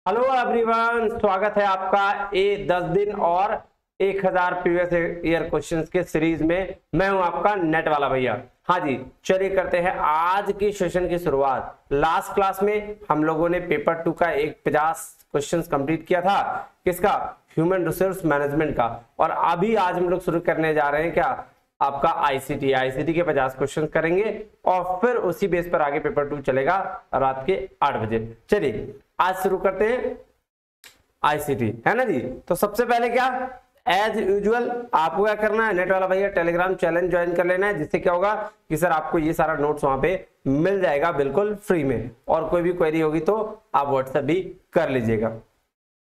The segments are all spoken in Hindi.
हेलो एवरीवन, स्वागत है आपका 10 दिन और 1000 प्रीवियस ईयर क्वेश्चंस के सीरीज में। मैं हूं आपका नेट वाला भैया। हाँ जी, चलिए करते हैं आज की सेशन की शुरुआत। लास्ट क्लास में हम लोगों ने पेपर 2 का 50 क्वेश्चंस कंप्लीट किया था। किसका? ह्यूमन रिसोर्स मैनेजमेंट का। और अभी आज हम लोग शुरू करने जा रहे हैं क्या? आपका आईसीटी के 50 क्वेश्चन करेंगे और फिर उसी बेस पर आगे पेपर 2 चलेगा रात के 8 बजे। चलिए आज शुरू करते हैं आईसीटी, है ना जी। तो सबसे पहले क्या, एज यूजुअल आपको क्या करना है, नेट वाला भैया टेलीग्राम चैनल ज्वाइन कर लेना है, जिससे क्या होगा कि सर आपको ये सारा नोट्स वहां पे मिल जाएगा बिल्कुल फ्री में। और कोई भी क्वेरी होगी तो आप व्हाट्सएप भी कर लीजिएगा,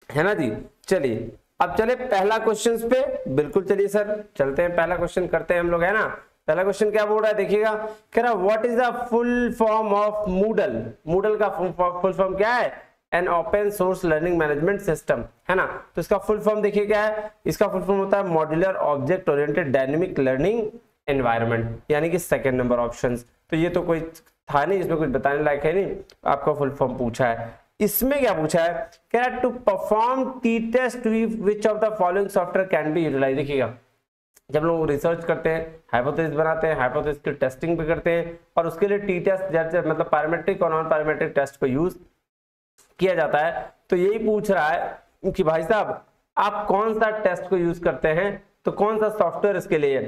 है ना जी। चलिए अब चले पहला क्वेश्चन पे। बिल्कुल चलिए सर चलते हैं, पहला क्वेश्चन करते हैं हम लोग, है ना। पहला क्वेश्चन क्या बोल रहा है, देखिएगा। कह रहा what is the full form of Moodle. Moodle का फुल फॉर्म क्या है? An open source learning management system, है ना। तो इसका फुल फॉर्म देखिए क्या है। इसका फुल फॉर्म होता है modular object oriented dynamic learning environment, यानी कि सेकंड नंबर ऑप्शन। तो ये तो कोई था नहीं, इसमें कुछ बताने लायक है नहीं, आपका फुल फॉर्म पूछा है। इसमें क्या पूछा है, कह रहा to perform T test which of the following software can be utilise. देखिएगा, जब लोग रिसर्च करते हैं, हाइपोथेसिस बनाते हैं, हाइपोथेसिस की टेस्टिंग भी करते हैं, और उसके लिए टी टेस्ट जैसे मतलब पैरामेट्रिक और नॉन पैरामेट्रिक टेस्ट को यूज किया जाता है। तो यही पूछ रहा है कि भाई साहब आप कौन सा टेस्ट को यूज करते हैं, तो कौन सा सॉफ्टवेयर इसके लिए।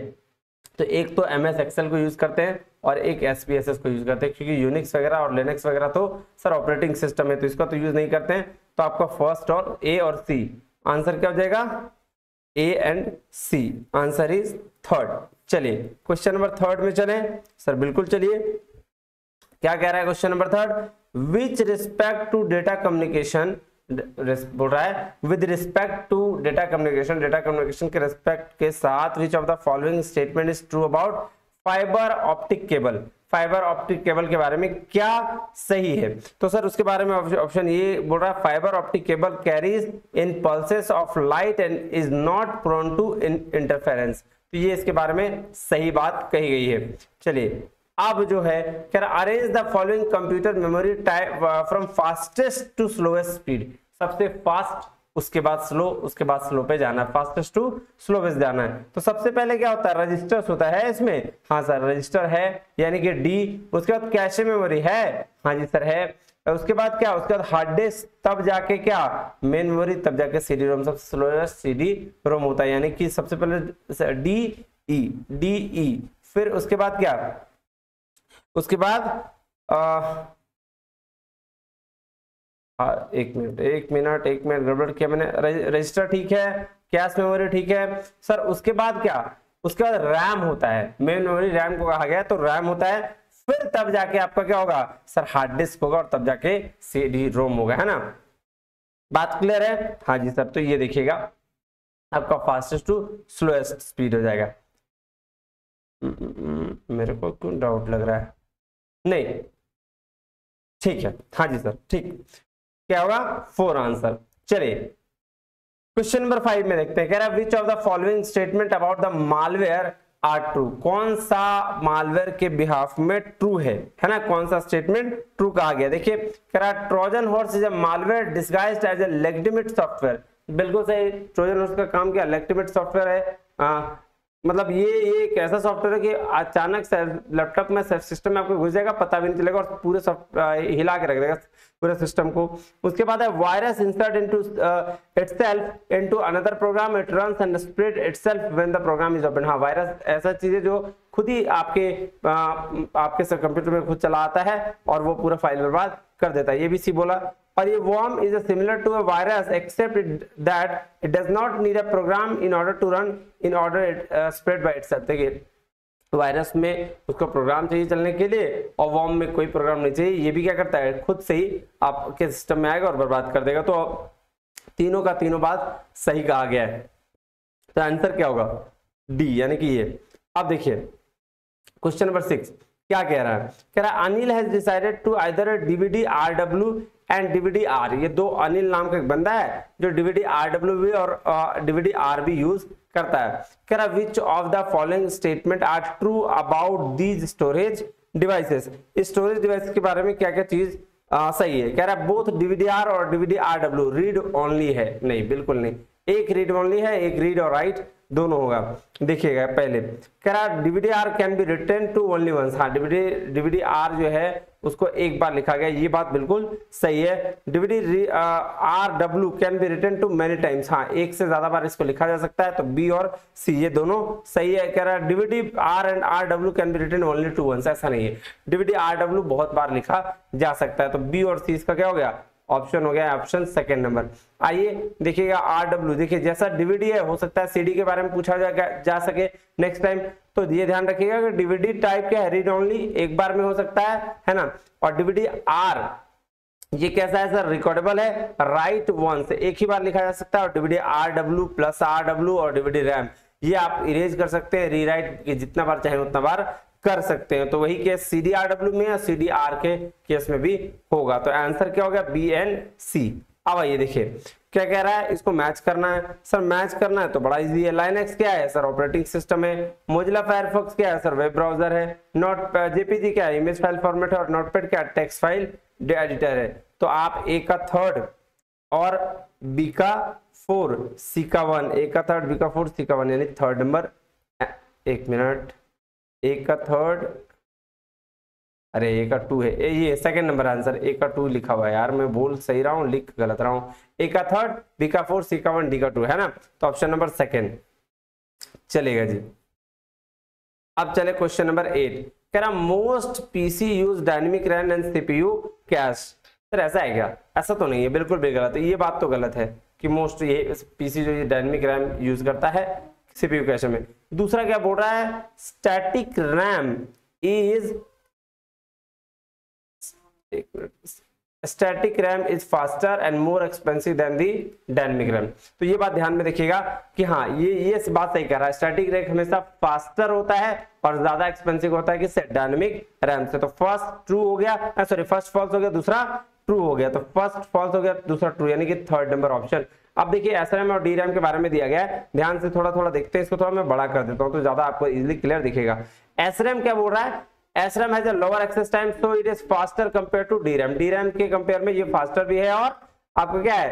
तो एक तो MS एक्सेल को यूज करते हैं और एक SPSS को यूज करते हैं, क्योंकि यूनिक्स वगैरह और लिनक्स वगैरह तो सर ऑपरेटिंग सिस्टम है, तो इसका तो यूज नहीं करते हैं। तो आपका फर्स्ट और A और C आंसर क्या हो जाएगा? A and C, answer is third. चलिए क्वेश्चन नंबर थर्ड में चले सर। बिल्कुल चलिए, क्या कह रहा है question number third, which respect to data communication, बोल रहा है with respect to data communication, data communication के रिस्पेक्ट के साथ which of the following statement is true about fibre optic cable. Fibre optic cable के बारे में क्या सही है? तो सर उसके बारे में ऑप्शन ये बोल रहा है, fibre optic cable carries in pulses of light and is not prone to interference. तो ये इसके बारे में सही बात कही गई है। चलिए अब जो है कह रहा arrange the following computer memory type from fastest to slowest speed. सबसे फास्ट, उसके बाद स्लो, उसके बाद स्लो पे जाना है, फास्टेस्ट टू स्लोवेस्ट जाना है। तो सबसे पहले क्या होता है, रजिस्टर्स होता है इसमें। हाँ सर रजिस्टर है, यानी कि D। उसके बाद कैशे मेमोरी है, हाँ जी सर है। उसके बाद क्या, उसके बाद हार्ड डिस्क, तब जाके क्या मेन मेमोरी, तब जाके CD रोम। सबसे स्लोएस्ट CD रोम होता है, यानी कि सबसे पहले DE, फिर उसके बाद क्या, उसके बाद एक मिनट गड़बड़ किया मैंने। रजिस्टर ठीक है, कैश मेमोरी ठीक है सर। उसके बाद क्या, उसके बाद रैम होता है, मेन मेमोरी रैम को कहा गया, तो रैम होता है। फिर तब जाके आपका क्या होगा सर, हार्ड डिस्क होगा, और तब जाके CD रोम होगा, है ना। बात क्लियर है? हाँ जी सर। तो ये देखिएगा आपका फास्टेस्ट टू स्लोएस्ट स्पीड हो जाएगा। मेरे को क्यों डाउट लग रहा है, नहीं ठीक है, हाँ जी सर ठीक। क्या होगा 4 आंसर। चलिए क्वेश्चन नंबर 5 में देखते हैं। कह रहा है which of the following statement about the malware are true. कौन सा मालवेयर के बिहाफ में ट्रू है ना, कौन सा स्टेटमेंट ट्रू कहा गया। देखिए कह रहा है Trojan horse is a malware disguised as a legitimate software. बिल्कुल सही, ट्रोजन हॉर्स का काम क्या, लेजिटिमेट सॉफ्टवेयर है। मतलब ये एक ऐसा सॉफ्टवेयर है कि अचानक लैपटॉप में सिस्टम में आपको घुस जाएगा, पता भी नहीं चलेगा, और पूरे हिला के रख देगा पूरे सिस्टम को। उसके बाद है virus insert into itself into another program, it runs and spread itself when the program is open. हाँ, वायरस ऐसा चीज है जो खुद ही आपके कंप्यूटर में खुद चला आता है और वो पूरा फाइल बर्बाद कर देता है, ये भी सी बोला। और ये worm is similar to a virus except that it does not need a program in order to run in order it spread by itself। देखिए वायरस में उसको प्रोग्राम चाहिए चलने के लिए, और वॉर्म में कोई प्रोग्राम नहीं चाहिए। ये भी क्या करता है, खुद से ही आपके सिस्टम में आएगा और बर्बाद कर देगा। तो तीनों का तीनों बात सही कहा गया है। तो आंसर क्या होगा, D, यानी कि ये। अब देखिए क्वेश्चन नंबर 6 क्या कह रहा है, कह रहा है Anil has decided to either DVD RW and DVD R। ये दो अनिल नाम का एक बंदा है जो DVD RW भी और DVD R भी यूज करता है। कह रहा which of the following statement are true about these storage devices. Storage device के बारे में क्या क्या चीज सही है, कह रहा है बोथ डीवीडीआर और डीवीडीआरडब्ल्यू रीड ओनली है, नहीं बिल्कुल नहीं, एक रीड ओनली है, एक रीड और राइट दोनों होगा। देखिएगा पहले कह रहा DVDR can be written to only once, हाँ डीवीडीआर जो है उसको एक बार लिखा गया, ये बात बिल्कुल सही है। DVDRW can be written to many times, हाँ एक से ज्यादा बार इसको लिखा जा सकता है, तो बी और सी ये दोनों सही है। कह रहा है DVDR and RW can be written only to once, ऐसा नहीं है, डीवीडीआरडब्ल्यू बहुत बार लिखा जा सकता है, तो बी और सी इसका क्या हो गया, ऑप्शन हो गया ऑप्शन सेकंड नंबर। आइए देखिएगा आरडब्ल्यू, देखिए जैसा डीवीडी है हो सकता है सीडी के बारे में पूछा जा सके नेक्स्ट टाइम, तो ये ध्यान रखिएगा कि डीवीडी टाइप क्या है, रीड ओनली एक बार में हो सकता है ना, और डीवीडी आर ये कैसा है सर, रिकॉर्डेबल है, राइट वंस एक ही बार लिखा जा सकता है, और डीवीडी आरडब्ल्यू प्लस आरडब्ल्यू और डीवीडी रैम ये आप इरेज कर सकते हैं, रीराइट जितना बार चाहे उतना बार कर सकते हैं, तो वही केस CDRW में या CDR के केस में भी होगा, तो आंसर क्या हो गया बी एंड सी। अब आइए देखिए क्या कह रहा है, इसको मैच करना है सर, मैच करना है तो बड़ा इजी है। लाइनक्स क्या है सर, ऑपरेटिंग सिस्टम है। मोजिला फायरफॉक्स क्या है सर, वेब ब्राउजर है। नोट जेपीजी क्या है, इमेज फाइल फॉर्मेट है। और नोटपैड क्या है, टेक्स्ट फाइल एडिटर है। तो आप ए का थर्ड और बी का 4 सी का 1, ए का थर्ड बी का 4 सी का 1 यानी थर्ड नंबर, एक मिनट, एक का थर्ड, अरे ए का 2 है, ये सेकंड नंबर आंसर, ए का 2 लिखा हुआ है यार, मैं बोल सही रहा हूँ लिख गलत रहा हूँ। ए का थर्ड बी का 4 सी का 1 डी का 2 है ना, तो ऑप्शन नंबर सेकंड चलेगा जी। अब चले क्वेश्चन नंबर 8, कह रहा most PC use dynamic RAM and CPU cash. Sir ऐसा है क्या, ऐसा तो नहीं है, बिल्कुल भी गलत है, ये बात तो गलत है कि मोस्ट ये पीसी जो ये डायनेमिक रैम यूज करता है सीपीयू कैश में। दूसरा क्या बोल रहा है, static RAM is static RAM is faster and more expensive than the dynamic RAM. तो ये बात ध्यान में देखिएगा कि हाँ ये बात सही कह रहा है, स्टैटिक रैम हमेशा फास्टर होता है और ज्यादा एक्सपेंसिव होता है किससे, डायनेमिक रैम से। तो फर्स्ट ट्रू हो गया, सॉरी फर्स्ट फॉल्स हो गया, दूसरा ट्रू हो गया, तो फर्स्ट फॉल्स हो गया, दूसरा ट्रू, यानी कि थर्ड नंबर ऑप्शन। अब देखिए एसरैम और डीरैम के बारे में दिया गया है, ध्यान से थोड़ा थोड़ा देखते हैं, इसको थोड़ा मैं बड़ा कर देता हूं तो ज्यादा आपको इजीली क्लियर दिखेगा। एसरैम क्या बोल रहा है, SRAM has a lower access time so it is faster compared to DRAM। DRAM के कंपेयर में ये फास्टर भी है और आपको क्या है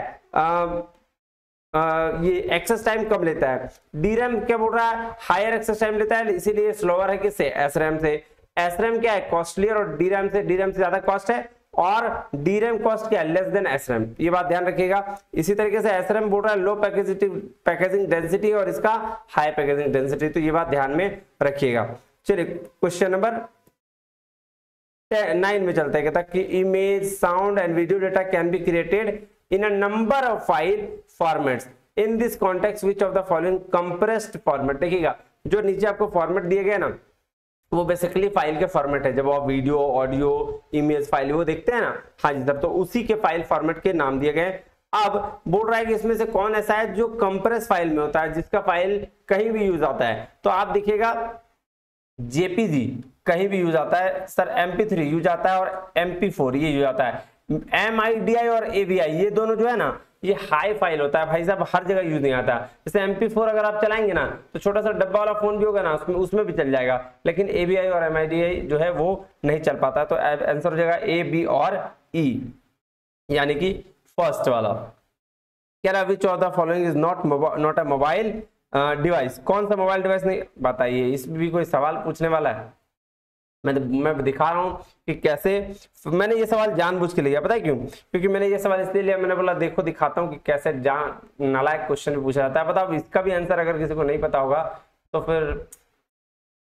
ये एक्सेस टाइम कम लेता है। DRAM क्या बोल रहा है, हायर एक्सेस टाइम लेता है, इसीलिए स्लोअर है किससे, SRAM से। SRAM क्या है, कॉस्टलियर और DRAM से ज्यादा कॉस्ट है, और DRAM कॉस्ट क्या है, लेस देन SRAM, ये बात ध्यान रखिएगा। इसी तरीके से SRAM बोल रहा है लो पैकेजिंग डेंसिटी और इसका हाई पैकेजिंग डेंसिटी, तो ये बात ध्यान में रखिएगा। चलिए क्वेश्चन नंबर 9 में चलता है, कहता कि image sound and video data can be created in a number of file formats in this context which of the following compressed format. देखिएगा जो नीचे आपको फॉर्मेट दिए गए ना वो बेसिकली फाइल के फॉर्मेट है, जब आप वीडियो ऑडियो इमेज फाइल वो देखते हैं ना, हाँ जी सर, तो उसी के फाइल फॉर्मेट के नाम दिए गए। अब बोल रहा है कि इसमें से कौन ऐसा है जो कंप्रेस फाइल में होता है, जिसका फाइल कहीं भी यूज आता है, तो आप देखिएगा जेपीजी कहीं भी यूज आता है सर, MP3 यूज आता है और MP4 ये यूज आता है। MIDI और AVI ये दोनों जो है ना ये हाई फाइल होता है भाई साहब, हर जगह यूज नहीं आता। जैसे MP4 अगर आप चलाएंगे ना तो छोटा सा डब्बा वाला फोन भी होगा ना उसमें भी चल जाएगा, लेकिन AVI और MIDI जो है वो नहीं चल पाता। तो आंसर हो जाएगा A, B और E, यानी कि फर्स्ट वाला। क्या रहा, which of the following is not a mobile device. कौन सा मोबाइल डिवाइस नहीं, बताइए, इसमें भी कोई सवाल पूछने वाला है। मैं दिखा रहा हूं कि कैसे मैंने ये सवाल जानबूझ के लिया, पता है क्यों, क्योंकि मैंने ये सवाल इसलिए लिया, मैंने बोला देखो दिखाता हूं कि कैसे नालायक क्वेश्चन भी पूछा जाता है। बताओ इसका भी आंसर अगर किसी को नहीं पता होगा तो फिर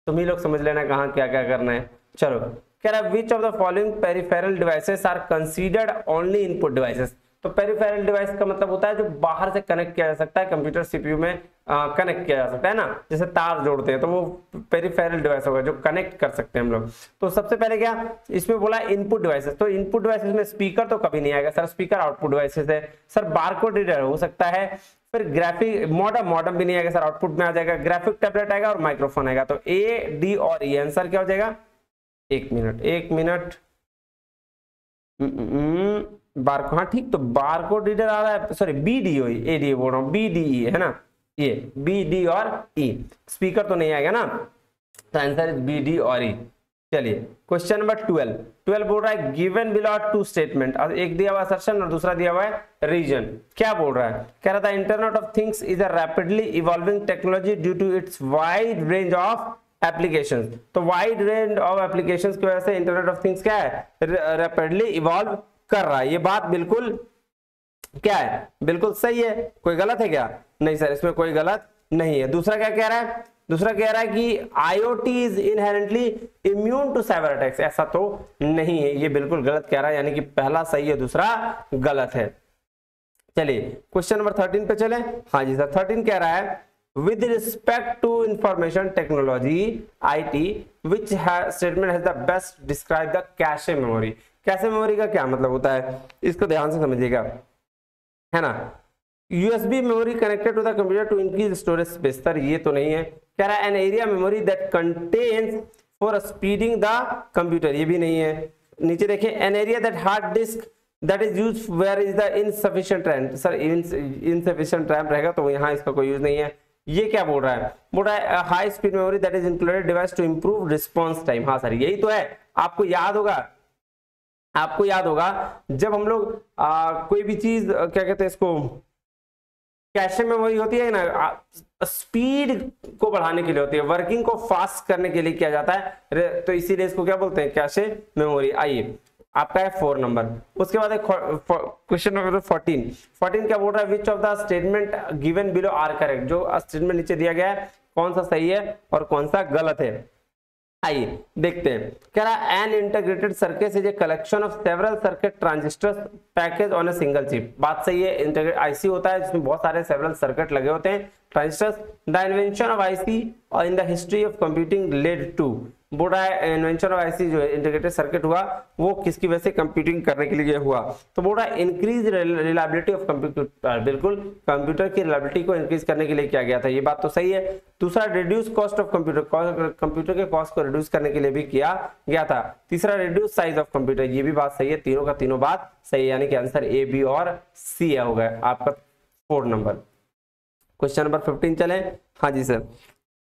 तुम ही लोग समझ लेना कहाँ क्या क्या करना है। चलो कह रहा है which of the following peripheral devices are considered only input devices. तो पेरिफेरल डिवाइस का मतलब होता है जो बाहर से कनेक्ट किया जा सकता है, कंप्यूटर सीपीयू में कनेक्ट किया जा सकता है ना, जैसे तार जोड़ते हैं, तो वो पेरिफेरल डिवाइस होगा जो कनेक्ट कर सकते हैं हम लोग। तो सबसे पहले क्या इसमें बोला इनपुट डिवाइसेस, तो इनपुट डिवाइसेस में स्पीकर तो कभी नहीं आएगा सर, स्पीकर आउटपुट डिवाइसेस है सर। बारकोड रीडर हो सकता है, फिर ग्राफिक मॉडम भी नहीं आएगा सर, आउटपुट में आ जाएगा। ग्राफिक टैबलेट आएगा और माइक्रोफोन आएगा। तो A, D और E आंसर क्या हो जाएगा, एक मिनट बारकोड, हाँ ठीक, तो बारकोड रीडर आ रहा है, सॉरी BDE बोल रहा हूँ, BDE है ना, ये BD और E, स्पीकर तो नहीं आएगा ना, तो आंसर इज BD और E। चलिए क्वेश्चन नंबर 12, 12 बोल रहा है गिवन बिलो टू स्टेटमेंट, एक दिया हुआ असर्शन और दूसरा दिया हुआ है रीजन। क्या बोल रहा है, कह रहा था internet of things is a rapidly evolving technology due to its wide range of applications. तो वाइड रेंज ऑफ एप्लीकेशंस की वजह से इंटरनेट ऑफ थिंग्स क्या है, रैपिडली इवॉल्व कर रहा है। ये बात बिल्कुल क्या है, बिल्कुल सही है। कोई गलत है क्या, नहीं सर इसमें कोई गलत नहीं है। दूसरा क्या कह रहा है, दूसरा कह रहा है कि IoT is inherently immune to cyber attacks. ऐसा तो नहीं है, ये बिल्कुल गलत कह रहा है, यानी कि पहला सही है दूसरा गलत है। चलिए क्वेश्चन नंबर 13 पे चले। हाँ जी सर, 13 कह रहा है with respect to information technology IT which statement has the best describe the cache memory। Cache memory का क्या मतलब होता है, इसको ध्यान से समझिएगा, है ना। USB memory connected to the computer to increase storage space. Sir ये तो नहीं है। कह रहा है an area memory that contains for speeding the computer, ये भी नहीं है। नीचे देखिए an area that hard disk that is use where is the insufficient RAM. Sir insufficient RAM रहेगा तो यहाँ इसका कोई यूज नहीं है। ये क्या बोल रहा है, बोल रहा है high speed memory that is included device to improve response time. हाँ सर यही तो है। आपको याद होगा, आपको याद होगा जब हम लोग कोई भी चीज क्या कहते हैं इसको, कैशे मेमोरी होती है ना, स्पीड को बढ़ाने के लिए होती है, वर्किंग को फास्ट करने के लिए किया जाता है, तो इसीलिए इसको क्या बोलते हैं, कैशे मेमोरी। आइए आपका है 4 नंबर। उसके बाद क्वेश्चन नंबर 14 क्या बोल रहा है, which of the statement given below are correct. जो स्टेटमेंट नीचे दिया गया है कौन सा सही है और कौन सा गलत है, आइए देखते हैं। कह रहा है an integrated circuit is a collection of several circuit transistors package on a single chip. बात सही है, इंटीग्रेटेड आईसी होता है जिसमें बहुत सारे सेवरल सर्किट लगे होते हैं, transistors. The invention of IC और in the history of computing led to, बोल रहा है इन्वेंशन ऑफ आईसी जो इंटीग्रेटेड सर्किट हुआ वो किसकी वजह से कंप्यूटिंग करने के लिए हुआ, तो बोल रहा है इंक्रीज रिलायबिलिटी ऑफ कंप्यूटर। बिल्कुल कंप्यूटर की रिलायबिलिटी को इंक्रीज करने के लिए किया गया था, ये बात तो सही है। दूसरा reduce cost of computer, computer के कॉस्ट को रिड्यूस करने के लिए भी किया गया था। तीसरा रिड्यूस साइज ऑफ कंप्यूटर, ये भी बात सही है। तीनों का तीनों बात सही है, यानी कि आंसर ए बी और सी हो गया आपका 4 नंबर। क्वेश्चन नंबर 15 चले। हाँ जी सर,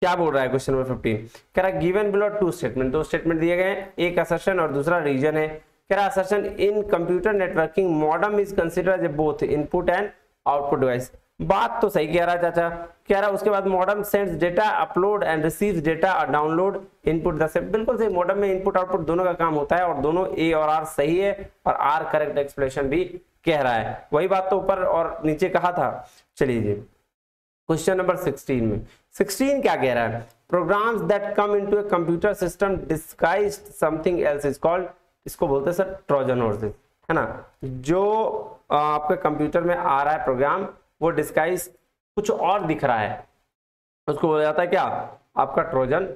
क्या बोल रहा है क्वेश्चन नंबर 15, कह रहा है given below two statement. 2 statement दिए गए हैं, एक असर्शन और दूसरा रीजन है। कह रहा है assertion in computer networking modem is considered as both input and output device. बात तो सही कह रहा है चाचा। कह रहा है उसके बाद modem sends data upload and receives data और डाउनलोड इनपुट द सेम। बिल्कुल सही, मॉडेम में इनपुट आउटपुट दोनों का काम होता है और दोनों ए और आर सही है और आर करेक्ट एक्सप्लेनेशन भी कह रहा है। वही बात तो ऊपर और नीचे कहा था। चलिए जी क्वेश्चन नंबर 16 में 16 क्या कह रहा है, programmes that come into a computer system disguised something else is called, इसको बोलते हैं सर ट्रोजन हॉर्सेस, है ना। जो आपके कंप्यूटर में आ रहा है प्रोग्राम वो डिस्गाइज कुछ और दिख रहा है, उसको बोला जाता है क्या, आपका ट्रोजन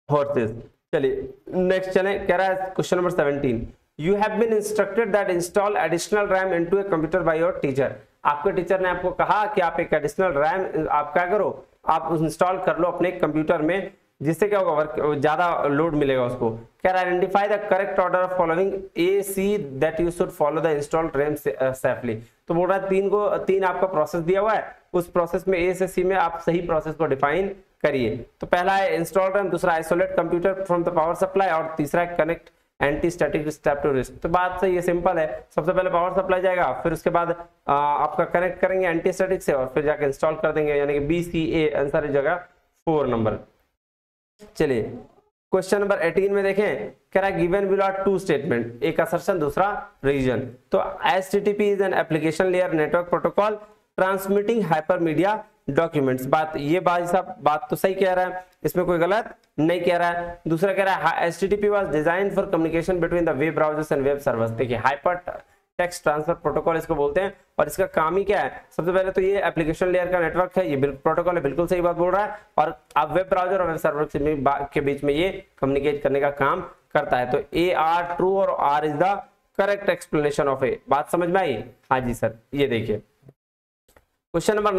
हॉर्सेस। चलिए नेक्स्ट चले। कह रहा है question number 17, you have been instructed that install additional RAM into a computer by your teacher. आपके टीचर ने आपको कहा कि आप एक एडिशनल रैम आप क्या करो, आप इंस्टॉल कर लो अपने कंप्यूटर में, जिससे क्या होगा, वर्क ज्यादा लोड मिलेगा उसको। कह रहा है identify the correct order of following A see that you should follow the installed RAM safely. तो बोल रहा है तीन आपका प्रोसेस दिया हुआ है, उस प्रोसेस में ए से सी में आप सही प्रोसेस को डिफाइन करिए। तो पहला है इंस्टॉल रैम, दूसरा isolate computer from the power supply और तीसरा है connect anti static step to risk. तो बात सही है, सिंपल है। सबसे पहले पावर सप्लाई जाएगा, फिर उसके बाद आपका कनेक्ट करेंगे एंटी स्टैटिक से और फिर जाके इंस्टॉल कर देंगे, यानी कि बी सी ए आंसर है जगह 4 नंबर। चलिए क्वेश्चन नंबर 18 में देखें, कह रहा है गिवन बिलो आर 2 स्टेटमेंट, एक असर्शन दूसरा रीजन। तो HTTP is an application layer network protocol transmitting hypermedia documents. ये बात तो सही कह रहा है, इसमें कोई गलत नहीं कह रहा है। दूसरा कह रहा है HTTP was designed for communication between the web browsers and web servers. देखिए हाइपर टेक्स्ट ट्रांसफर प्रोटोकॉल इसको बोलते हैं और इसका काम ही क्या है, सबसे पहले तो ये एप्लीकेशन लेयर का नेटवर्क है, ये प्रोटोकॉल है, बिल्कुल सही बात बोल रहा है। और अब वेब ब्राउजर और वेब सर्वर के बीच में ये कम्युनिकेट करने का काम करता है। तो ए आर ट्रू और R is the correct explanation of A. बात समझ में आई? हाँ जी सर। ये देखिए क्वेश्चन नंबर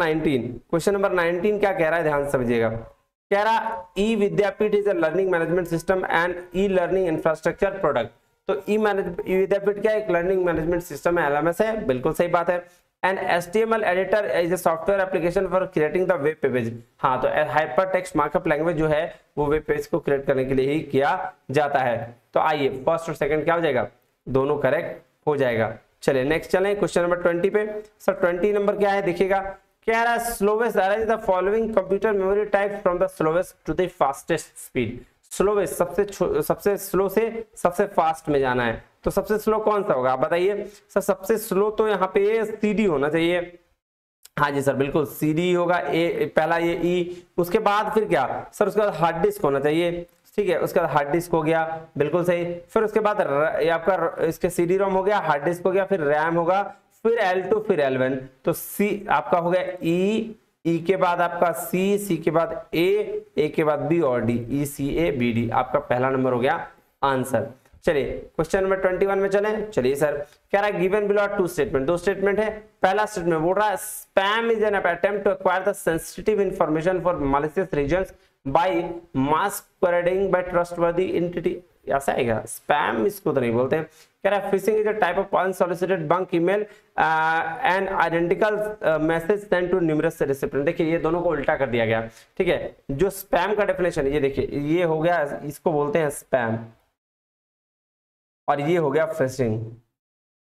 19 क्या कह रहा है, ध्यान समझिएगा। कह रहा E Vidyapeeth is a learning management system and E learning infrastructure product. तो ई विद्यापीठ क्या एक लर्निंग मैनेजमेंट सिस्टम है, एलएमएस है, बिल्कुल सही बात है। And HTML editor is a software application for creating the web page. हाँ, तो हाइपर टेक्स्ट मार्कअप लैंग्वेज जो है वो वेब पेज को क्रिएट करने के लिए ही किया जाता है। तो आइए फर्स्ट और सेकंड क्या हो जाएगा, दोनों करेक्ट हो जाएगा। चलिए नेक्स्ट चलें क्वेश्चन नंबर 20 पे। सर 20 नंबर क्या है, देखिएगा क्या रहा, slowest arrange the following computer memory type from the slowest to the fastest speed. Slowest सबसे स्लो से सबसे फास्ट में जाना है, तो सबसे स्लो कौन सा होगा आप बताइए। सर सबसे स्लो तो यहाँ पे CD होना चाहिए। हाँ जी सर बिल्कुल CD होगा, ए पहला ये E, उसके बाद फिर क्या सर, उसके बाद हार्ड डिस्क होना चाहिए, ठीक है, उसके बाद हार्ड डिस्क हो गया, बिल्कुल सही। फिर उसके बाद ये आपका इसके CD-ROM हो गया, हार्ड डिस्क हो गया, फिर रैम होगा, फिर L2, फिर L1, तो C आपका हो गया E के बाद आपका C के बाद A के बाद B और D, ECABD आपका पहला नंबर हो गया आंसर। चलिए क्वेश्चन नंबर 21 में चलें। चलिए सर कह रहा है गिवन बिलो टू स्टेटमेंट, दो स्टेटमेंट है। पहला स्टेटमेंट बोल रहा है spam is an attempt to acquire the sensitive information for malicious reasons by masquerading by trustworthy entity, ऐसा है क्या, स्पैम इसको तो नहीं बोलते। कह रहा है phishing is a type of unsolicited bulk email and identical message send to numerous recipient. देखिए ये दोनों को उल्टा कर दिया गया, ठीक है। जो स्पैम का डेफिनेशन ये देखिए, ये हो गया, इसको बोलते हैं स्पैम, और ये हो गया फिशिंग।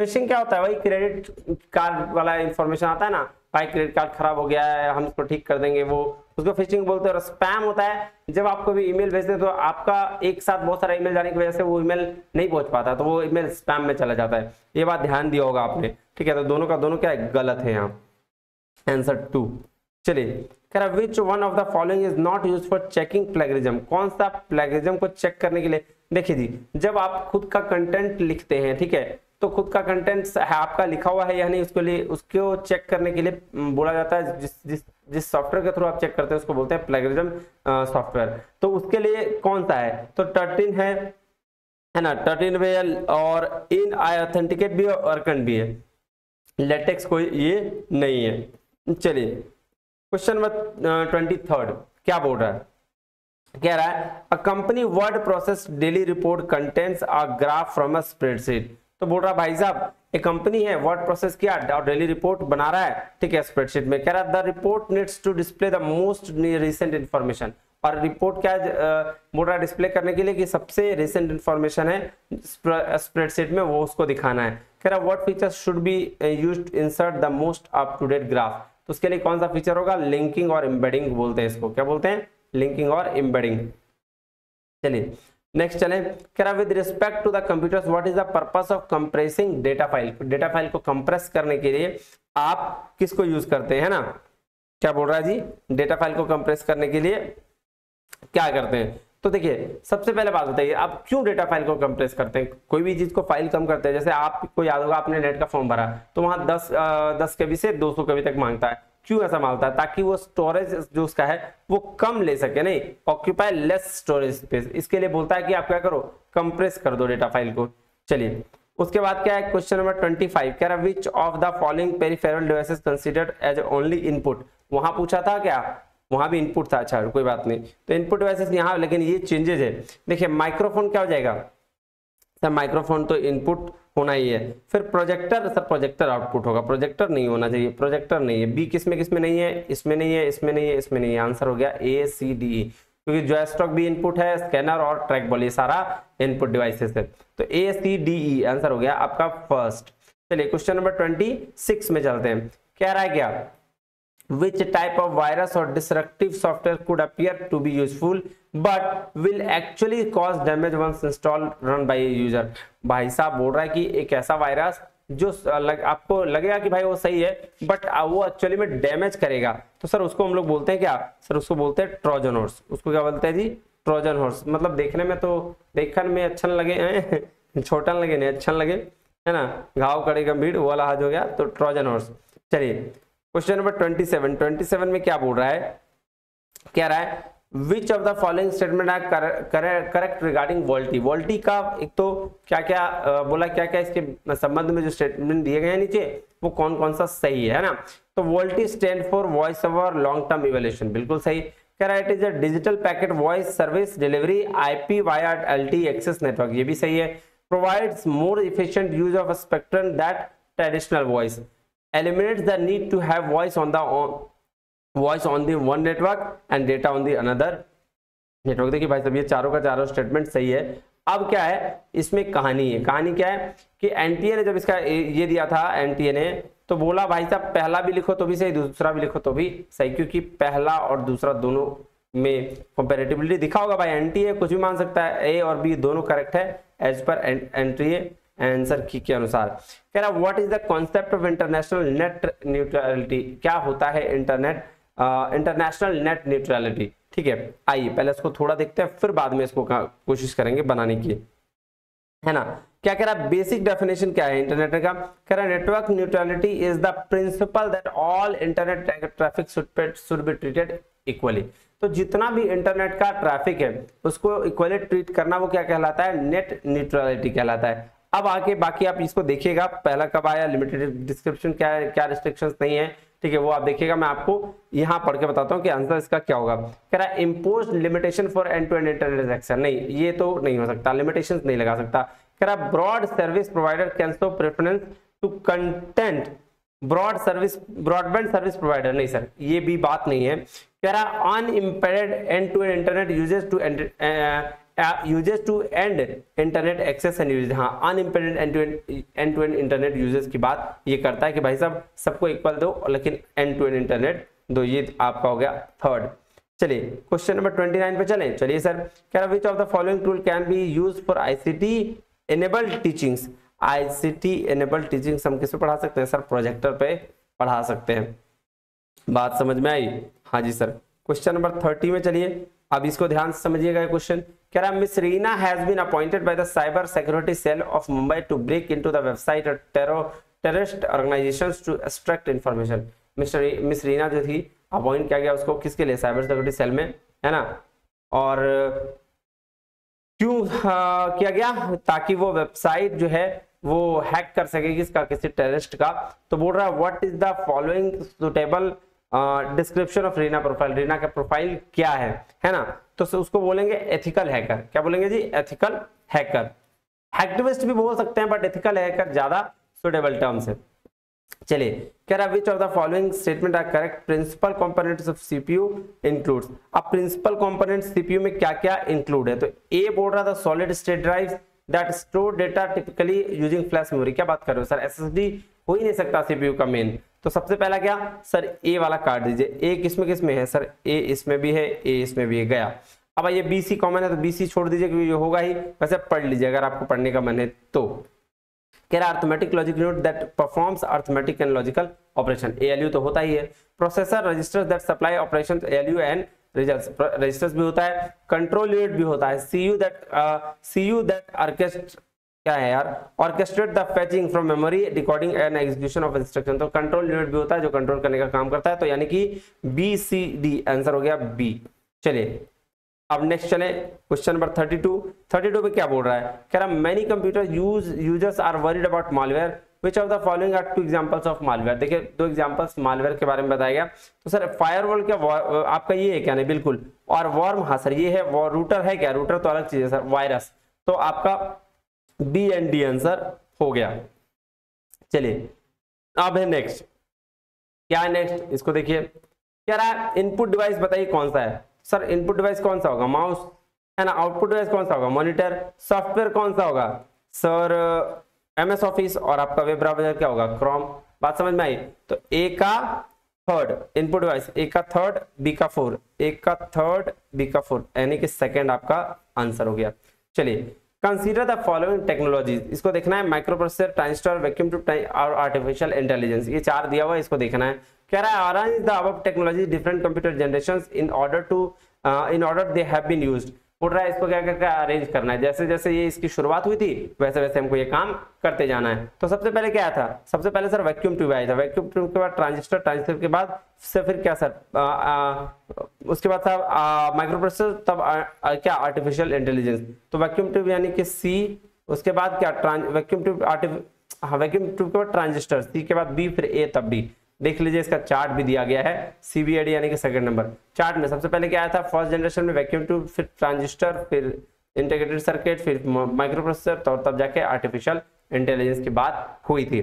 फिशिंग क्या होता है, वही क्रेडिट कार्ड वाला इंफॉर्मेशन आता है ना, भाई क्रेडिट कार्ड खराब हो गया है हम इसको ठीक कर देंगे, वो उसको फिशिंग बोलते हैं। और स्पैम होता है जब आपको भी ईमेल भेजते हैं तो आपका एक साथ बहुत सारा ईमेल जाने की वजह से वो ईमेल नहीं पहुंच पाता, तो वो ईमेल स्पैम में चला जाता है। ये बात ध्यान दिया होगा आपने, ठीक है। तो दोनों का दोनों क्या है, गलत है यहाँ, आंसर 2। चलिए कह रहा विच one of the following is not use for checking plagiarism, कौन सा प्लेगरिज्म को चेक करने के लिए। देखिए जी जब आप खुद का कंटेंट लिखते हैं, ठीक है, तो खुद का कंटेंट आपका लिखा हुआ है या नहीं, उसके लिए उसको चेक करने के लिए बोला जाता है, जिस सॉफ्टवेयर के थ्रू आप चेक करते हैं उसको बोलते हैं प्लेगरिज्म सॉफ्टवेयर। तो उसके लिए कौन सा है, तो 13 है ना, 13 भी है, और इन ऑथेंटिकेट भी है, और अर्कन भी है, लेटेक्स कोई ये नहीं है। चलिए क्वेश्चन नंबर 23 क्या बोल रहा है, कह रहा है a company word process daily report contents a graph from a spreadsheet. तो बोल रहा भाई साहब एक कंपनी है वर्ड प्रोसेस किया और डेली रिपोर्ट बना रहा है, ठीक है, स्प्रेडशीट में। कह रहा है the report needs to display the most recent information, और रिपोर्ट क्या बोल रहा है डिस्प्ले करने के लिए कि सबसे रिसेंट इन्फॉर्मेशन है स्प्रेडशीट में, वो उसको दिखाना है। कह रहा what features should be used to insert the most up to date graph, तो उसके लिए कौन सा फीचर होगा, लिंकिंग और एम्बेडिंग बोलते हैं इसको, क्या बोलते हैं, लिंकिंग और एम्बेडिंग। चलिए नेक्स्ट चलें। कह रहा with respect to the computers what is the purpose of compressing data file, data file को कंप्रेस करने के लिए आप किसको यूज करते हैं ना, क्या बोल रहा है जी, डेटा फाइल को कंप्रेस करने के लिए क्या करते हैं। तो देखिए सबसे पहले बात बताइए आप क्यों डेटा फाइल को कंप्रेस करते हैं, कोई भी चीज को फाइल कम करते हैं, जैसे आपको याद होगा आपने नेट का फॉर्म भरा तो वहां 10 KB से 200 KB तक मांगता है, क्यों ऐसा मांगता है, ताकि वो स्टोरेज जो उसका है वो कम ले सके, नहीं ऑक्यूपाई लेस स्टोरेज स्पेस, इसके लिए बोलता है कि आप क्या करो, कंप्रेस कर दो डेटा फाइल को। चलिए उसके बाद क्या है क्वेश्चन नंबर 25 कह रहा which of the following peripheral devices considered as only input, वहां पूछा था क्या, वहां भी इनपुट था, अच्छा कोई बात नहीं, तो इनपुट डिवाइसेस यहाँ, लेकिन ये चेंजेस है। देखिए माइक्रोफोन क्या हो जाएगा, सर माइक्रोफोन तो इनपुट होना ही है। फिर प्रोजेक्टर, सर प्रोजेक्टर आउटपुट होगा, प्रोजेक्टर नहीं होना चाहिए, प्रोजेक्टर नहीं है। बी किसमें किसमें नहीं है, इसमें नहीं है, इसमें नहीं है, इसमें नहीं है, आंसर हो गया ACDE, क्योंकि जॉयस्टिक भी इनपुट है, स्कैनर और ट्रैक बॉल ये सारा इनपुट डिवाइसेस है, तो ACDE आंसर हो गया आपका फर्स्ट। चलिए क्वेश्चन नंबर 26 में चलते हैं। कह रहा है क्या which type of virus or destructive software could appear to be useful but will actually cause damage once installed run by a user। भाई साहब बोल रहा है कि एक ऐसा वायरस जो आपको लगेगा कि भाई वो सही है बट वो एक्चुअली में डैमेज करेगा, तो सर उसको हम लोग बोलते हैं क्या, सर उसको बोलते हैं ट्रोजन हॉर्स। उसको क्या बोलते हैं जी, ट्रोजन हॉर्स। मतलब देखने में तो देखने में अच्छा लगे छोटा लगे नहीं अच्छा लगे, है ना, घाव कड़े गंभीर वो वाला हाज हो गया, तो ट्रोजन हॉर्स। चलिए क्वेश्चन नंबर 27 में क्या बोल रहा है, कह रहा है which of the following statement are correct regarding VoLTE. VoLTE का एक तो क्या क्या बोला, क्या क्या इसके संबंध में जो स्टेटमेंट दिए गए हैं नीचे वो कौन कौन सा सही है ना। तो VoLTE stand for voice over long term evaluation, बिल्कुल सही। कह रहा है it is a digital packet voice service delivery IP via LTE access network, ये भी सही है। Provides more efficient use of spectrum that traditional voice, eliminates the need to have voice on the one network and data on the another network। देखिए भाई साहब ये चारों का चारों स्टेटमेंट सही है। अब क्या है इसमें कहानी है, कहानी क्या है कि एनटीए ने जब इसका ये दिया था, एनटीए ने तो बोला भाई साहब पहला भी लिखो तो भी सही, दूसरा भी लिखो तो भी सही, क्योंकि पहला और दूसरा दोनों में कंपैरेटिबिलिटी दिखा होगा भाई। एनटीए कुछ भी मान सकता है, ए और बी दोनों करेक्ट है एज पर एनटीए आंसर की के अनुसार। कह रहा what is the concept of international net neutrality, क्या होता है इंटरनेशनल नेट न्यूट्रलिटी। ठीक है, आइए पहले इसको थोड़ा देखते हैं, फिर बाद में इसको कोशिश करेंगे बनाने की, है ना। क्या कह रहा है बेसिक डेफिनेशन क्या है इंटरनेट का। कह रहा है network neutrality is the principal that all internet traffic should be treated equally. तो जितना भी इंटरनेट का ट्रैफिक है उसको इक्वली ट्रीट करना, वो क्या कहलाता है, नेट न्यूट्रलिटी कहलाता है। अब आगे बाकी आप इसको देखिएगा, पहला कब आया, लिमिटेड डिस्क्रिप्शन क्या है, क्या रिस्ट्रिक्शंस नहीं है, ठीक है, वो आप देखिएगा। मैं आपको यहाँ पढ़ के बताता हूँ कि आंसर इसका क्या होगा। कह रहा है impose limitation for end to end internet access, नहीं ये तो नहीं हो सकता, लिमिटेशंस नहीं लगा सकता। कह रहा है broad service provider can show preference to content broadband service provider, नहीं सर ये भी बात नहीं है। कह रहा है unimpeded end to end internet usages to end internet access and use, हाँ unimpeded end to end internet usages की बात ये करता है कि भाई साहब सबको इक्वल दो लेकिन एंड टू एंड इंटरनेट दो, ये आपका हो गया थर्ड। चलिए क्वेश्चन नंबर 29 पे चलें। चलिए सर, कह रहा which of the following tool can be used for ICT enabled teachings. ICT enabled teachings हम किस पे पढ़ा सकते हैं सर, प्रोजेक्टर पे पढ़ा सकते हैं। बात समझ में आई, हाँ जी सर। क्वेश्चन नंबर 30 में चलिए, अब इसको ध्यान से समझिएगा क्वेश्चन। कह रहा miss Reena has been appointed by the cyber security cell of Mumbai to break into the website of terrorist organisations to extract information. Miss Reena जो थी अपॉइंट किया गया उसको किसके लिए, साइबर सिक्योरिटी सेल में, है ना। और क्यों किया गया, ताकि वो वेबसाइट जो है वो हैक कर सके किसका, किसी टेररिस्ट का। तो बोल रहा है what is the following suitable description of Reena profile, Reena का प्रोफाइल क्या है ना। तो उसको बोलेंगे एथिकल हैकर। क्या बोलेंगे जी, एथिकल हैकर। हैक्टिविस्ट भी बोल सकते हैं बट एथिकल हैकर ज्यादा सुटेबल टर्म्स है। चलिए, कह रहा which of the following statement are correct, principal components of CPU includes. अब प्रिंसिपल कंपोनेंट सीपीयू में क्या क्या इंक्लूड है, तो ए बोल रहा था solid state drives that store data typically using flash memory. क्या बात कर रहे हो सर, एसएसडी हो ही नहीं सकता सीपीयू का मेन। तो सबसे पहला क्या सर, ए वाला काट दीजिए। ए किसमें है सर, ए इसमें भी है, ए इसमें भी है, गया। अब ये बीसी कॉमन है तो बीसी छोड़ दीजिए क्योंकि ये होगा ही, वैसे पढ़ लीजिए अगर आपको पढ़ने का मन है तो। कह रहा arithmetic logic unit that performs arithmetic and logical operation, ALU तो होता ही है। Processor registers that supply operations, ALU and registers भी होता है। कंट्रोल यूनिट भी होता है। सीयू दैट ऑर्केस्ट्रेट, क्या है यार, orchestrate the fetching from memory decoding and execution of instruction. तो कंट्रोल यूनिट भी होता है जो कंट्रोल करने का काम करता है। तो यानी कि बी सी डी आंसर हो गया बी। चलिए अब नेक्स्ट चले क्वेश्चन नंबर 32 पे क्या बोल रहा है। कह रहा many computer users are worried about malware, which of the following are two examples of malware. देखिए दो एग्जांपल्स मालवेयर के बारे में बताया गया। तो सर फायरवॉल क्या आपका ये है क्या, नहीं बिल्कुल। और वॉर्म, हाँ सर ये है। रूटर है क्या, रूटर तो अलग चीज है सर, वायरस। तो आपका बी एंड डी आंसर हो गया। चलिए अब है नेक्स्ट, क्या है नेक्स्ट इसको देखिए। कह रहा है इनपुट डिवाइस बताइए कौन सा है। सर इनपुट डिवाइस कौन सा होगा, माउस है ना। आउटपुट डिवाइस कौन सा होगा, मॉनिटर। सॉफ्टवेयर कौन सा होगा सर, एमएस ऑफिस। और आपका वेब ब्राउजर क्या होगा, क्रोम। बात समझ में आई। तो ए का थर्ड इनपुट डिवाइस, ए का थर्ड, बी का फोर, ए का थर्ड, बी का फोर्थ, यानी कि सेकंड आपका आंसर हो गया। चलिए कंसीडर द फॉलोइंग टेक्नोलॉजीज, इसको देखना है। Micro processor, transistor, vacuum tube और आर्टिफिशियल इंटेलिजेंस, ये चार दिया हुआ है, इसको देखना है। कह रहा है arrange the above technology different computer generations in order they have been used. बोल रहा है इसको क्या करके अरेंज करना है, जैसे जैसे ये इसकी शुरुआत हुई थी वैसे वैसे हमको ये काम करते जाना है। तो सबसे पहले क्या था, सबसे पहले सर वैक्यूम ट्यूब आया था। वैक्यूम ट्यूब के बाद ट्रांजिस्टर, ट्रांजिस्टर के बाद से फिर क्या सर उसके बाद था माइक्रो प्रोसेसर, तब क्या आर्टिफिशियल इंटेलिजेंस। तो वैक्यूम ट्यूब यानी कि सी, उसके बाद क्या वैक्यूम ट्यूब वैक्यूम ट्यूब के बाद ट्रांजिस्टर, सी के बाद बी, फिर ए, तब बी। देख लीजिए इसका चार्ट भी दिया गया है, सीबीएडी यानी कि सेकंड नंबर चार्ट में। सबसे पहले क्या आया था, फर्स्ट जनरेशन में वैक्यूम ट्यूब, फिर ट्रांजिस्टर, फिर इंटीग्रेटेड सर्किट, फिर माइक्रो प्रोसेसर, तो तब जाके आर्टिफिशियल इंटेलिजेंस की बात हुई थी।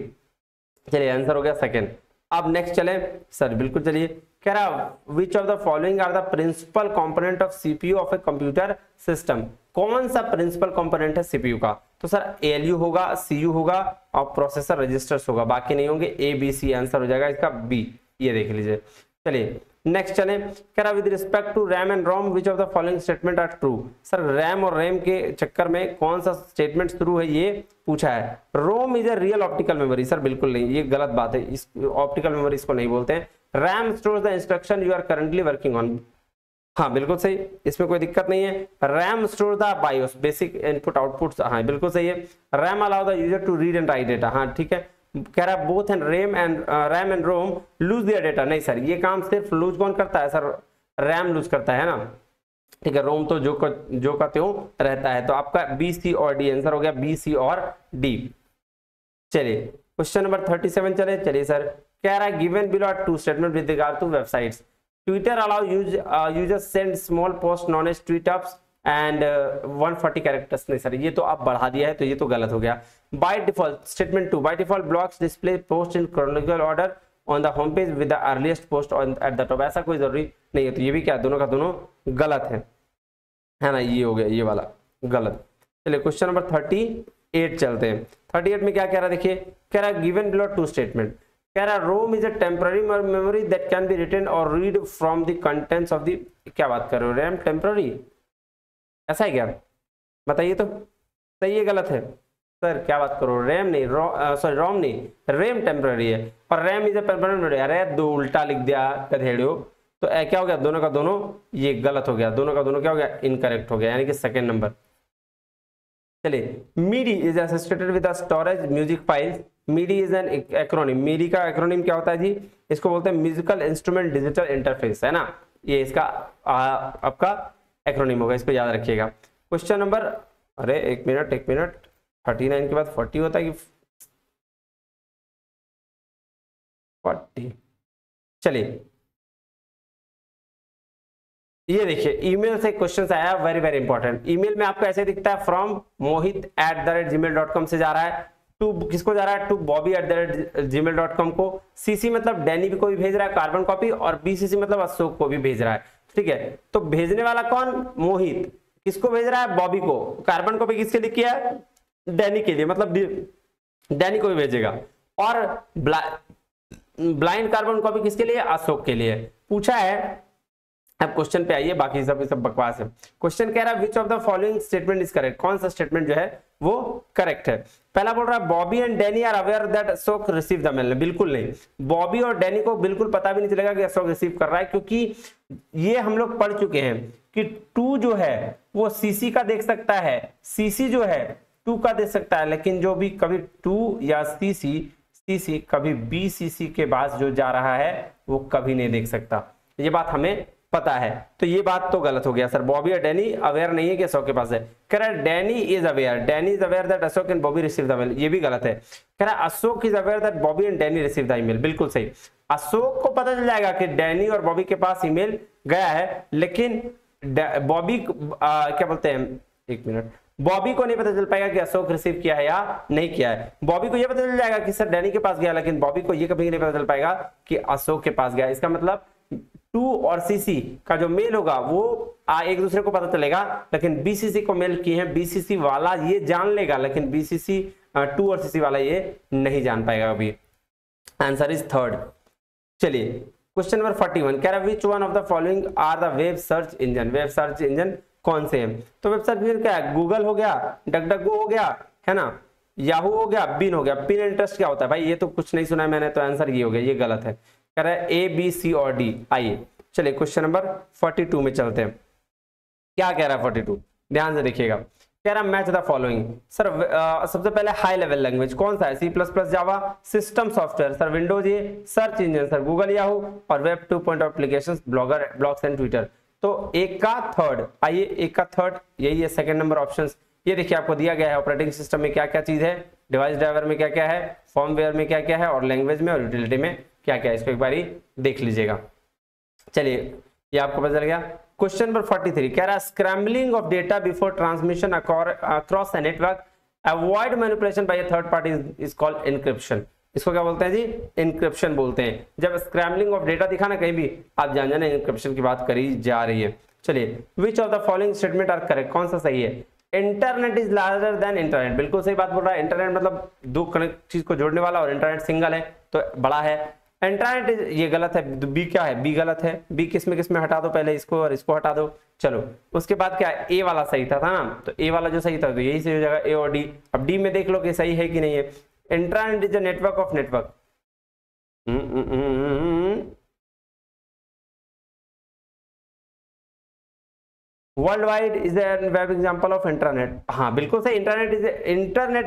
चलिए आंसर हो गया सेकंड। अब नेक्स्ट चले सर, बिल्कुल चलिए। कह रहा which of the following are the principal component of CPU of a computer system. कौन सा प्रिंसिपल कंपोनेंट है सीपीयू का? तो सर एएलयू होगा, सीयू होगा और प्रोसेसर रजिस्टर्स होगा, बाकी नहीं होंगे। ए बी सी आंसर हो जाएगा इसका बी, ये देख लीजिए। चलिए नेक्स्ट चले। कह रहा with respect to RAM and ROM which of the following statement are true. Sir RAM और रैम के चक्कर में कौन सा स्टेटमेंट ट्रू है ये पूछा है। ROM is a real optical memory, sir बिल्कुल नहीं, ये गलत बात है, इस ऑप्टिकल मेमोरी इसको नहीं बोलते हैं। RAM stores the instruction you are currently working on, हाँ बिल्कुल सही, इसमें कोई दिक्कत नहीं है। RAM store the BIOS basic input output, हाँ बिल्कुल सही है। RAM allow the user to read and write data, हाँ ठीक है। कह रहा है both and RAM and ROM lose their data, नहीं सर ये काम सिर्फ लूज कौन करता है? सर रैम लूज करता है ना, ठीक है। रोम तो जो का त्यों रहता है। तो आपका बी सी और डी आंसर हो गया, बी सी और डी। चलिए क्वेश्चन नंबर 37 चले। चलिए सर कह रहा है given below are two statement with regard to websites. Twitter allow users send small post known as tweet ups and 140 characters, नहीं सर ये तो आप बढ़ा दिया है, तो ये तो गलत हो गया। By default statement 2 by default blocks display post in chronological order on the home page with the earliest post at the top, ऐसा कोई जरूरी नहीं है। तो ये भी क्या, दोनों का दोनों गलत है ना, ये हो गया ये वाला गलत। चलिए क्वेश्चन नंबर 38 चलते हैं। 38 में क्या कह रहा है देखिए, कह रहा है गिवन बिलो टू स्टेटमेंट। कह रहा है ROM is a temporary memory that can be written और read from the contents of the, क्या बात कर रहे हो, रैम टेम्पररी, ऐसा है क्या? बताइए तो सही है गलत है? सर क्या बात करो, रैम नहीं सॉरी रोम नहीं, रैम टेम्पररी है और RAM is a permanent memory. अरे दो उल्टा लिख दिया गधेड़ियो, तो क्या हो गया, दोनों का दोनों ये गलत हो गया, दोनों का दोनों क्या हो गया, इनकरेक्ट हो गया, यानी कि सेकंड नंबर। चलिए midi is associated with the storage music files. Midi is an acronym, midi का एक्रोनिम क्या होता है जी, इसको बोलते हैं म्यूजिकल इंस्ट्रूमेंट डिजिटल इंटरफेस, है ना, ये इसका आपका एक्रोनिम होगा, इसको याद रखिएगा। क्वेश्चन नंबर, अरे एक मिनट 39 के बाद 40 होता है कि 40। चलिए ये देखिए ईमेल से क्वेश्चन आया, वेरी वेरी इंपॉर्टेंट। ईमेल में आपको ऐसे दिखता है फ्रॉम mohit@gmail.com से जा रहा है टू, किसको जा रहा है, टू bobby@gmail.com को। सीसी मतलब डैनी को भी भेज रहा है कार्बन कॉपी, और बीसीसी मतलब अशोक को भी भेज रहा है, ठीक है। तो भेजने वाला कौन, मोहित, किसको भेज रहा है, बॉबी को। कार्बन कॉपी किसके लिए किया है, डैनी के लिए, मतलब डैनी को भी भेजेगा। और ब्लाइंड कार्बन कॉपी किसके लिए, अशोक के लिए पूछा है। अब क्वेश्चन पे आइए, बाकी सब बकवास है। क्वेश्चन कह रहा है which of the following statement is correct, कौन सा स्टेटमेंट जो है वो करेक्ट है। पहला बोल रहा है Bobby and Danny are aware that Ashok receive the mail, बिल्कुल नहीं, बॉबी और डैनी को बिल्कुल पता भी नहीं चलेगा कि अशोक रिसीव कर रहा है, क्योंकि ये हम लोग पढ़ चुके हैं कि टू जो है वो सीसी का देख सकता है, सीसी जो है टू का देख सकता है, लेकिन जो भी कभी टू या सीसी कभी बीसीसी के पास जो जा रहा है वो कभी नहीं देख सकता, ये बात हमें पता है। तो ये बात तो गलत हो गया सर, बॉबी और डैनी अवेयर नहीं है कि अशोक के पास है। कह रहा है Danny is aware that Ashok and Bobby receive the mail, ये भी गलत है। कह रहा है Ashok is aware that Bobby and Danny receive the email, बिल्कुल सही। अशोक को पता चल जाएगा कि डैनी और बॉबी के पास ईमेल गया है, लेकिन बॉबी क्या बोलते हैं, एक मिनट, बॉबी को नहीं पता चल पाएगा कि अशोक रिसीव किया है या नहीं किया है। बॉबी को यह पता चल जाएगा कि सर डैनी के पास गया, लेकिन बॉबी को यह कभी नहीं पता चल पाएगा कि अशोक के पास गया। इसका मतलब टू और सीसी का जो मेल होगा वो एक दूसरे को पता चलेगा, लेकिन बीसीसी को मेल किए हैं, बीसीसी वाला ये जान लेगा, लेकिन बीसीसी टू और सीसी वाला ये नहीं जान पाएगा अभी। Answer is third. चलिए क्वेश्चन नंबर 41 कह रहा है which one of the following are the web search engine, web search engine कौन से हैं। तो वेब सर्च इंजन क्या है, गूगल हो गया, डकडगो हो गया, है ना, याहू हो गया, बिन हो गया। पिन इंटरेस्ट क्या होता है भाई, ये तो कुछ नहीं सुना है मैंने, तो आंसर ये हो गया, ये गलत है। कह रहा है ए बी सी और डी। आइए चलिए क्वेश्चन नंबर 42 में चलते हैं। क्या कह रहा है 42, ध्यान से देखिएगा। कह रहा मैच द फॉलोइंग। सर सबसे पहले हाई लेवल लैंग्वेज कौन सा है, C++, Java, system software sir Windows, ये search engine sir Google, Yahoo, और web 2.0 applications, blogs and Twitter. तो एक का थर्ड, आइए एक का थर्ड यही है, सेकंड नंबर ऑप्शंस। ये देखिए आपको दिया गया है ऑपरेटिंग सिस्टम में क्या क्या चीज है, डिवाइस ड्राइवर में क्या क्या है, फर्मवेयर में क्या क्या है, और लैंग्वेज में और यूटिलिटी में क्या क्या है, इसको एक बारी देख लीजिएगा। चलिए ये आपको पता चल गया। क्वेश्चन नंबर 43 कह रहा है scrambling of data before transmission across a network, avoid manipulation by a third party is called encryption. इसको क्या बोलते हैं जी, इंक्रिप्शन बोलते हैं। जब स्क्रैम्बलिंग ऑफ डेटा दिखा ना कहीं भी, आप जान जाना इंक्रिप्शन की बात करी जा रही है। चलिए, which of the following statement are correct, कौन सा सही है? Internet is larger than internet, बिल्कुल सही बात बोल रहा है। इंटरनेट मतलब दो कनेक्ट चीज को जोड़ने वाला, और इंटरनेट सिंगल है तो बड़ा है। इंटरनेट ये गलत है, बी क्या है, बी गलत है। बी किसमें हटा दो, पहले इसको और इसको हटा दो। चलो उसके बाद क्या है, ए वाला सही था ना, तो ए वाला जो सही था तो यही सही हो जाएगा, ए और डी। अब डी में देख लो कि सही है कि नहीं है। Internet is a network of network, world wide is an web example of internet. हाँ बिल्कुल सही, internet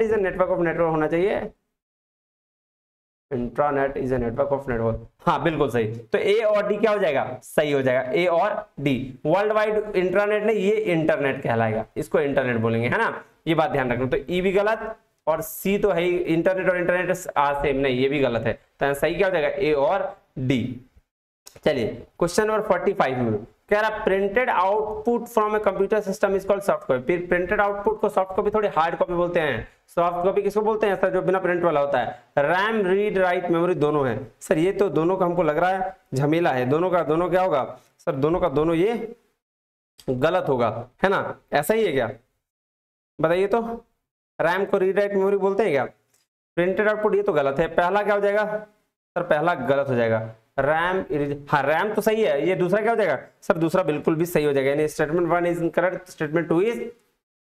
is a network of network होना चाहिए। Intranet is a network of network, हाँ बिल्कुल सही। तो ए और डी क्या हो जाएगा, सही हो जाएगा, ए और डी। वर्ल्ड वाइड इंटरनेट नहीं, ये इंटरनेट कहलाएगा, इसको इंटरनेट बोलेंगे, है ना, ये बात ध्यान रखना। तो ई भी गलत और सी तो है ही, इंटरनेट और इंटरनेट सेम नहीं, ये भी गलत है। तो सही क्या हो जाएगा, ए और डी। चलिए क्वेश्चन नंबर 45 में कह रहा printed output from A computer system is called soft copy. Printed output को सॉफ्ट कॉपी थोड़ी हार्ड कॉपी बोलते हैं। सॉफ्ट कॉपी किसको बोलते हैं सर, जो बिना प्रिंट वाला होता है। रैम, रीड, राइट, मेमोरी दोनों है सर। ये तो दोनों का हमको लग रहा है झमेला है, दोनों का दोनों क्या होगा सर, दोनों का दोनों ये गलत होगा, है ना, ऐसा ही है क्या, बताइए तो। रैम को रीड राइट मेमोरी बोलते हैं क्या? प्रिंटेड आउटपुट ये तो गलत है, पहला क्या हो जाएगा सर, पहला गलत हो जाएगा। रैम, हाँ रैम तो सही है, ये दूसरा क्या हो जाएगा सर, दूसरा बिल्कुल भी सही हो जाएगा, यानी statement 1 is incorrect, statement 2 is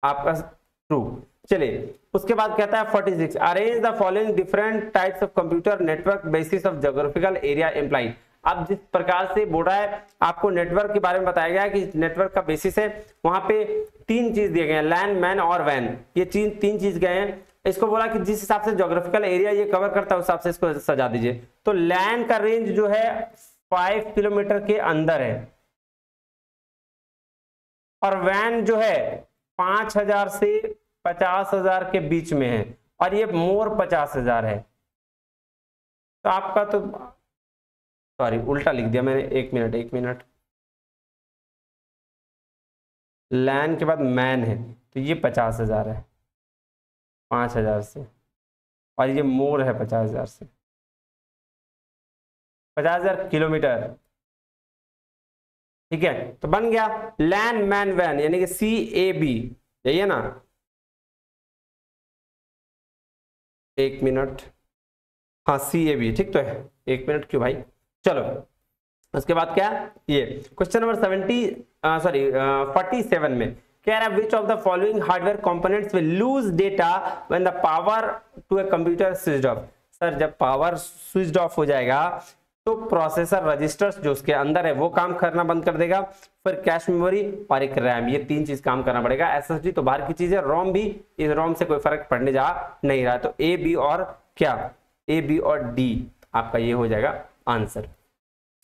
आपका ट्रू। चलिए उसके बाद कहता है 46 arrange the following different types of computer network basis of geographical area employed. अब जिस प्रकार से बोल रहा है आपको नेटवर्क के बारे में बताया गया है कि नेटवर्क का बेसिस है, वहां पे तीन चीज दिए गए हैं, लैन, मैन और वैन, ये तीन चीज गए हैं। इसको बोला कि जिस हिसाब से ज्योग्राफिकल एरिया ये कवर करता है उस हिसाब से इसको सजा दीजिए। तो लैन का रेंज जो है 5 किलोमीटर के अंदर है, और वैन जो है 5000 से 50,000 के बीच में है, और ये मोर 50,000 है। तो आपका तो सॉरी उल्टा लिख दिया मैंने, एक मिनट। लैन के बाद मैन है, तो ये 50,000 है 5,000 से, और ये मोर है 50,000 से, 50,000 किलोमीटर, ठीक है। तो बन गया लैन, मैन, वैन, यानी कि CAB, यही है ना। एक मिनट, हाँ CAB ठीक तो है, एक मिनट क्यों भाई। चलो उसके बाद क्या, ये क्वेश्चन नंबर 47 में कह रहा है which of the following hardware components will lose data when the power to a computer switched off. Sir जब पावर स्विच्ड ऑफ हो जाएगा तो प्रोसेसर रजिस्टर्स जो उसके अंदर है वो काम करना बंद कर देगा, फिर कैश मेमोरी और एक रैम, ये तीन चीज काम करना पड़ेगा। SSD तो बाहर की चीज है, रोम भी, इस रोम से कोई फर्क पड़ने जा नहीं रहा है। तो A, B और क्या, A, B और D आपका ये हो जाएगा आंसर।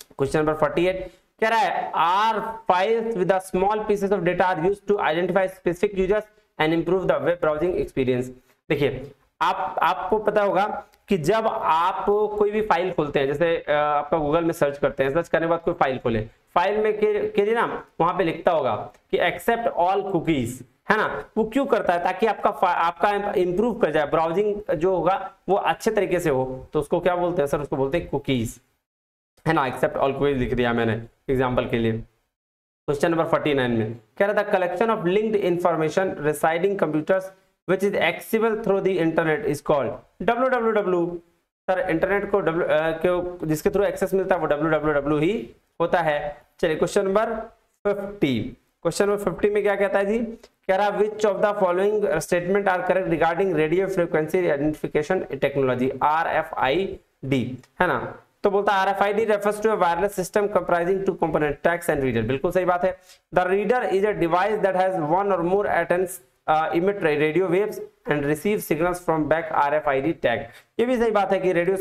क्वेश्चन नंबर 48 कह रहा है are files with small pieces of data are used to identify specific users and improve the web browsing experience. देखिए आपको पता होगा कि जब आप कोई भी फाइल खोलते हैं, जैसे आपका गूगल में सर्च करते हैं, सर्च करने के बाद कोई फाइल खोले, फाइल में के लिए ना वहां पे लिखता होगा कि एक्सेप्ट ऑल कुकीज, है ना। वो क्यों करता है, ताकि आपका इंप्रूव कर जाए, ब्राउजिंग जो होगा वो अच्छे तरीके से हो। तो उसको क्या बोलते हैं सर, उसको बोलते हैं कुकीज, है ना। एक्सेप्ट ऑल कुकीज लिख दिया मैंने एग्जाम्पल के लिए। क्वेश्चन नंबर 49 में कह रहा था collection of linked information residing computers which is accessible through the internet is called www। Sir internet को जिसके थ्रू एक्सेस मिलता है वो www ही होता है। चलिए क्वेश्चन नंबर 50 में क्या कहता है जी, कह रहा which of the following statement are correct regarding radio frequency identification technology RFID, है ना। तो बोलता है RFID refers to a wireless system comprising two components, text and reader। बिल्कुल सही बात है। The reader is a device that has one or more antennas emit radio waves and receive signals from back RFID tag। ये भी सही बात है कि रेडियो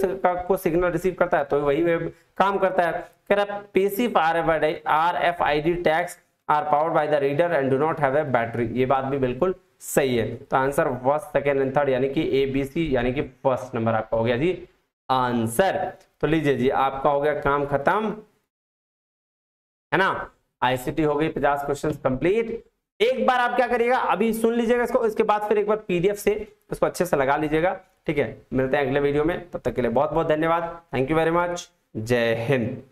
को सिग्नल रिसीव करता है तो वही वेव काम करता है। कह रहा passive RFID tags are powered by the reader and do not have a battery। ये बात भी बिल्कुल सही है। तो answer first, second and third यानी कि ABC यानी कि फर्स्ट नंबर आपका हो गया जी आंसर। तो लीजिए जी आपका हो गया काम खत्म, है ना। ICT हो गई 50 क्वेश्चन कंप्लीट। एक बार आप क्या करिएगा, अभी सुन लीजिएगा इसको, इसके बाद फिर एक बार PDF से इसको अच्छे से लगा लीजिएगा, ठीक है, मिलते हैं अगले वीडियो में, तब तक के लिए बहुत बहुत धन्यवाद। Thank you very much. जय हिंद।